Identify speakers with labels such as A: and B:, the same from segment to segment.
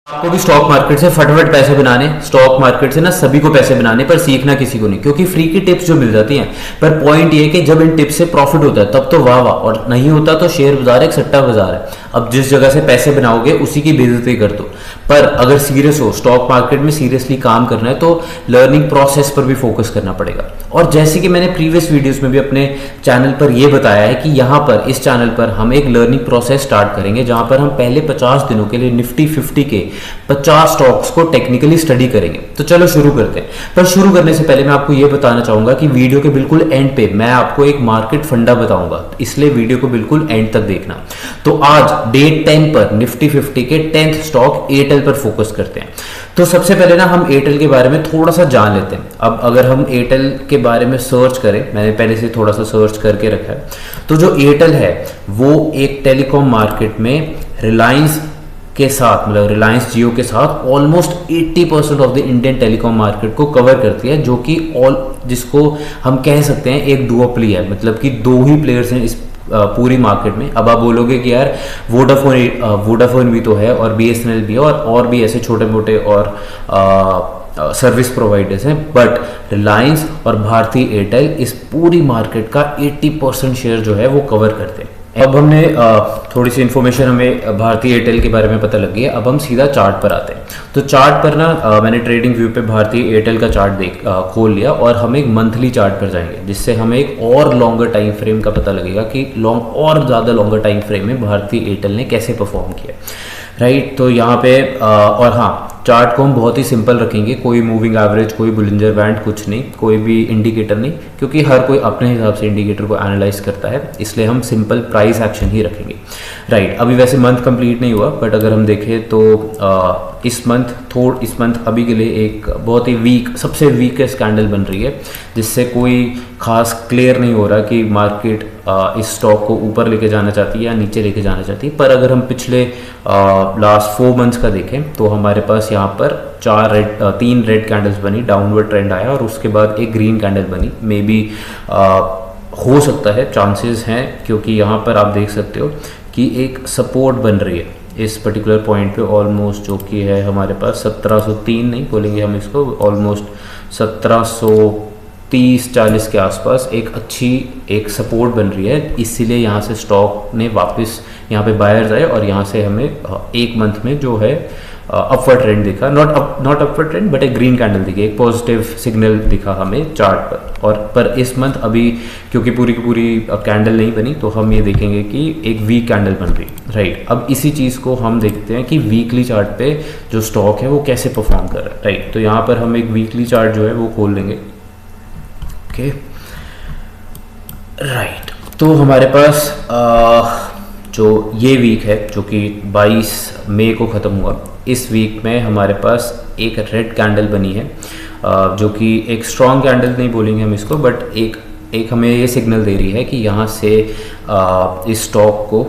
A: आपको भी stock market से फटाफट पैसे बनाने, स्टॉक मार्केट से ना सभी को पैसे बनाने, पर सीखना किसी को नहीं, क्योंकि फ्री की टिप्स जो मिल जाती हैं। पर पॉइंट ये है कि जब इन टिप्स से प्रॉफिट होता है तब तो वाह वाह, और नहीं होता तो शेयर बाजार एक सट्टा बाजार है। अब जिस जगह से पैसे बनाओगे उसी की बेइज्जती कर दो। पर अगर सीरियस हो, स्टॉक मार्केट में सीरियसली काम करना है, तो लर्निंग प्रोसेस पर भी फोकस करना पड़ेगा। और जैसे कि मैंने प्रीवियस वीडियोस में भी अपने चैनल पर यह बताया है कि यहाँ पर इस चैनल पर हम एक लर्निंग प्रोसेस स्टार्ट करेंगे, जहां पर हम पहले 50 दिनों के लिए निफ्टी 50 के 50 स्टॉक्स को टेक्निकली स्टडी करेंगे। तो चलो शुरू करते हैं। पर शुरू करने से पहले मैं आपको यह बताना चाहूंगा कि वीडियो के बिल्कुल एंड पे मैं आपको एक मार्केट फंडा बताऊंगा, इसलिए वीडियो को बिल्कुल एंड तक देखना। तो आज डेट 10 पर निफ्टी 50 के 10th स्टॉक एयरटेल पर फोकस करते हैं। तो सबसे पहले ना हम एयरटेल के बारे में थोड़ा सा जान लेते हैं। अब अगर हम एयरटेल के बारे में सर्च करें, मैंने पहले से थोड़ा सा सर्च करके रखा है, तो जो एयरटेल है वो एक टेलीकॉम मार्केट में रिलायंस के साथ, मतलब रिलायंस जियो के साथ almost 80% of the Indian telecom market को कवर करती है, जो कि जिसको हम कह सकते हैं एक डुओपली है, मतलब कि दो ही प्लेयर्स हैं इस पूरी मार्केट में। अब आप बोलोगे कि यार वोडाफोन भी तो है और बीएसएनएल भी है और भी ऐसे छोटे मोटे और सर्विस प्रोवाइडर्स हैं, बट रिलायंस और भारती एयरटेल इस पूरी मार्केट का 80% शेयर जो है वो कवर करते हैं। अब हमने थोड़ी सी इन्फॉर्मेशन हमें भारती एयरटेल के बारे में पता लग गई है। अब हम सीधा चार्ट पर आते हैं। तो चार्ट पर ना मैंने ट्रेडिंग व्यू पे भारती एयरटेल का चार्ट खोल लिया और हम एक मंथली चार्ट पर जाएंगे, जिससे हमें एक और लॉन्गर टाइम फ्रेम का पता लगेगा कि और ज़्यादा लॉन्गर टाइम फ्रेम में भारती एयरटेल ने कैसे परफॉर्म किया, राइट। तो यहाँ पे और हाँ, चार्ट को हम बहुत ही सिंपल रखेंगे, कोई मूविंग एवरेज, कोई बुलिंजर बैंड, कुछ नहीं, कोई भी इंडिकेटर नहीं, क्योंकि हर कोई अपने हिसाब से इंडिकेटर को एनालाइज करता है, इसलिए हम सिंपल प्राइस एक्शन ही रखेंगे, राइट। अभी वैसे मंथ कंप्लीट नहीं हुआ, बट अगर हम देखें तो इस मंथ अभी के लिए एक बहुत ही सबसे वीकेस्ट कैंडल बन रही है, जिससे कोई खास क्लियर नहीं हो रहा कि मार्केट इस स्टॉक को ऊपर लेके जाना चाहती है या नीचे लेके जाना चाहती है। पर अगर हम पिछले लास्ट 4 मंथ्स का देखें तो हमारे पास यहाँ पर 3 रेड कैंडल्स बनी, डाउनवर्ड ट्रेंड आया और उसके बाद एक ग्रीन कैंडल बनी। मे बी हो सकता है, चांसेस हैं, क्योंकि यहाँ पर आप देख सकते हो कि एक सपोर्ट बन रही है इस पर्टिकुलर पॉइंट पे, ऑलमोस्ट जो कि है हमारे पास 1703 नहीं बोलेंगे हम इसको, ऑलमोस्ट 1730-40 के आसपास एक अच्छी एक सपोर्ट बन रही है। इसीलिए यहाँ से स्टॉक ने वापस यहाँ पे बायर्स आए और यहाँ से हमें एक मंथ में जो है अपवर्ड ट्रेंड दिखा, नॉट अपवर्ड ट्रेंड बट एक ग्रीन कैंडल दिखी, एक पॉजिटिव सिग्नल दिखा हमें चार्ट पर। और पर इस मंथ अभी क्योंकि पूरी की पूरी कैंडल नहीं बनी, तो हम ये देखेंगे कि एक वीक कैंडल बन रही, राइट। अब इसी चीज़ को हम देखते हैं कि वीकली चार्ट पे जो स्टॉक है वो कैसे परफॉर्म कर रहा है, राइट। तो यहाँ पर हम एक वीकली चार्ट जो है वो खोल लेंगे, ओके, राइट। तो हमारे पास जो ये वीक है जो कि 22 मई को ख़त्म हुआ, इस वीक में हमारे पास एक रेड कैंडल बनी है, जो कि एक स्ट्रॉन्ग कैंडल नहीं बोलेंगे हम इसको, बट एक हमें ये सिग्नल दे रही है कि यहाँ से इस स्टॉक को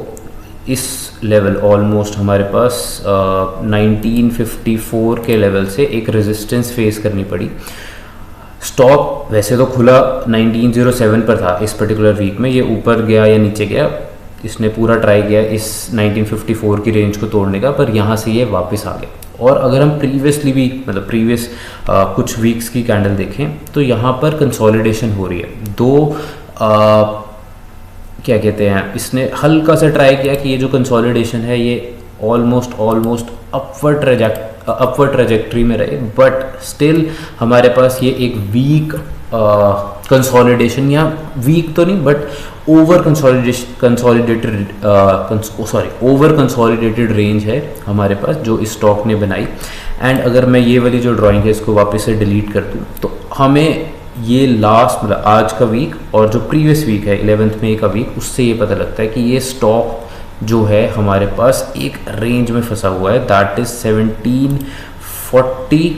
A: इस लेवल ऑलमोस्ट हमारे पास 1954 के लेवल से एक रेजिस्टेंस फेस करनी पड़ी। स्टॉक वैसे तो खुला 1907 पर था इस पर्टिकुलर वीक में, ये ऊपर गया या नीचे गया, इसने पूरा ट्राई किया इस 1954 की रेंज को तोड़ने का, पर यहाँ से ये वापस आ गया। और अगर हम प्रीवियसली भी मतलब प्रीवियस कुछ वीक्स की कैंडल देखें तो यहाँ पर कंसोलिडेशन हो रही है। क्या कहते हैं, इसने हल्का सा ट्राई किया कि ये जो कंसोलिडेशन है ये ऑलमोस्ट अपवर्ड ट्रेजेक्ट्री में रहे, बट स्टिल हमारे पास ये एक वीक कंसोलिडेशन, या वीक तो नहीं बट ओवर कंसोलिडेटेड रेंज है हमारे पास जो इस स्टॉक ने बनाई। एंड अगर मैं ये वाली जो ड्राइंग है इसको वापस से डिलीट कर दूँ तो हमें ये लास्ट मतलब आज का वीक और जो प्रीवियस वीक है 11 मई का वीक, उससे ये पता लगता है कि ये स्टॉक जो है हमारे पास एक रेंज में फंसा हुआ है, दैट इज 1740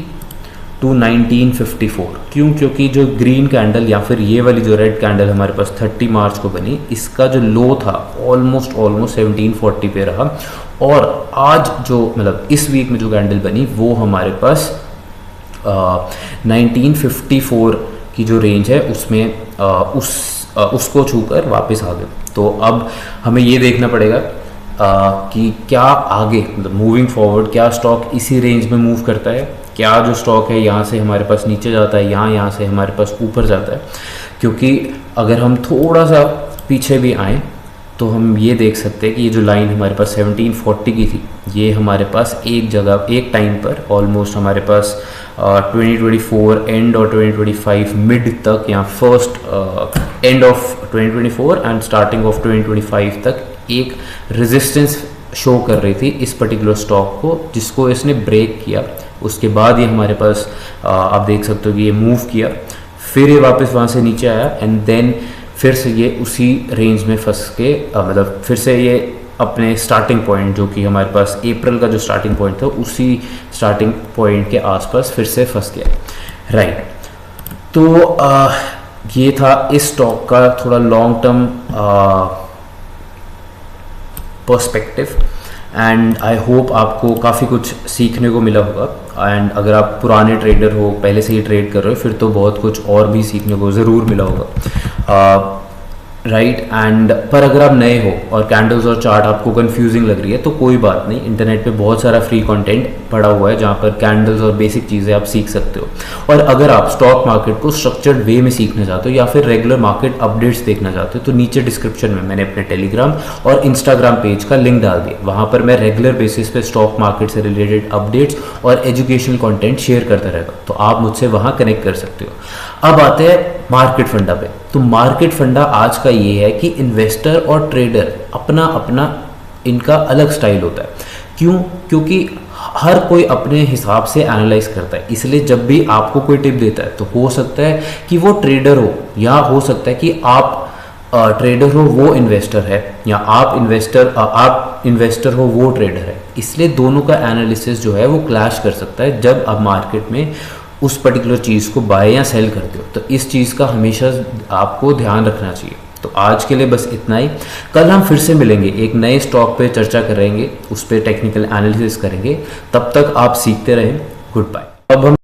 A: टू 1954। क्यों? क्योंकि जो ग्रीन कैंडल या फिर ये वाली जो रेड कैंडल हमारे पास 30 मार्च को बनी, इसका जो लो था ऑलमोस्ट 1740 पे रहा, और आज जो मतलब इस वीक में जो कैंडल बनी वो हमारे पास 1954 की जो रेंज है उसमें उसको छूकर वापस आ गए। तो अब हमें ये देखना पड़ेगा कि क्या आगे मतलब मूविंग फॉरवर्ड क्या स्टॉक इसी रेंज में मूव करता है, क्या जो स्टॉक है यहाँ से हमारे पास नीचे जाता है, यहाँ से हमारे पास ऊपर जाता है। क्योंकि अगर हम थोड़ा सा पीछे भी आएँ तो हम ये देख सकते हैं कि ये जो लाइन हमारे पास 1740 की थी, ये हमारे पास एक जगह एक टाइम पर ऑलमोस्ट हमारे पास 2024 एंड और 2025 मिड तक या first end of 2024 and starting of 2025 तक एक रेजिस्टेंस शो कर रही थी इस पर्टिकुलर स्टॉक को, जिसको इसने ब्रेक किया। उसके बाद ये हमारे पास आप देख सकते हो कि ये मूव किया, फिर ये वापस वहाँ से नीचे आया एंड देन फिर से ये उसी रेंज में फंस के मतलब फिर से ये अपने स्टार्टिंग पॉइंट जो कि हमारे पास अप्रैल का जो स्टार्टिंग पॉइंट था उसी स्टार्टिंग पॉइंट के आसपास फिर से फंस गया, राइट। तो ये था इस स्टॉक का थोड़ा long term perspective and I hope आपको काफ़ी कुछ सीखने को मिला होगा। एंड अगर आप पुराने ट्रेडर हो, पहले से ही ट्रेड कर रहे हो, फिर तो बहुत कुछ और भी सीखने को ज़रूर मिला होगा, राइट। एंड पर अगर आप नए हो और कैंडल्स और चार्ट आपको कंफ्यूजिंग लग रही है तो कोई बात नहीं, इंटरनेट पे बहुत सारा फ्री कंटेंट पड़ा हुआ है जहाँ पर कैंडल्स और बेसिक चीज़ें आप सीख सकते हो। और अगर आप स्टॉक मार्केट को स्ट्रक्चर्ड वे में सीखना चाहते हो या फिर रेगुलर मार्केट अपडेट्स देखना चाहते हो तो नीचे डिस्क्रिप्शन में मैंने अपने टेलीग्राम और इंस्टाग्राम पेज का लिंक डाल दिया। वहाँ पर मैं रेगुलर बेसिस पे स्टॉक मार्केट से रिलेटेड अपडेट्स और एजुकेशनल कंटेंट शेयर करता रहेगा, तो आप मुझसे वहाँ कनेक्ट कर सकते हो। अब आते हैं मार्केट फंडा पे। तो मार्केट फंडा आज का ये है कि इन्वेस्टर और ट्रेडर अपना अपना इनका अलग स्टाइल होता है। क्यों? क्योंकि हर कोई अपने हिसाब से एनालाइज करता है, इसलिए जब भी आपको कोई टिप देता है तो हो सकता है कि वो ट्रेडर हो या हो सकता है कि आप ट्रेडर हो वो इन्वेस्टर है, या आप इन्वेस्टर हो वो ट्रेडर है। इसलिए दोनों का एनालिसिस जो है वो क्लैश कर सकता है जब आप मार्केट में उस पर्टिकुलर चीज़ को बाय या सेल करते हो। तो इस चीज़ का हमेशा आपको ध्यान रखना चाहिए। तो आज के लिए बस इतना ही। कल हम फिर से मिलेंगे, एक नए स्टॉक पे चर्चा करेंगे, उस पर टेक्निकल एनालिसिस करेंगे। तब तक आप सीखते रहें। Good bye. अब हम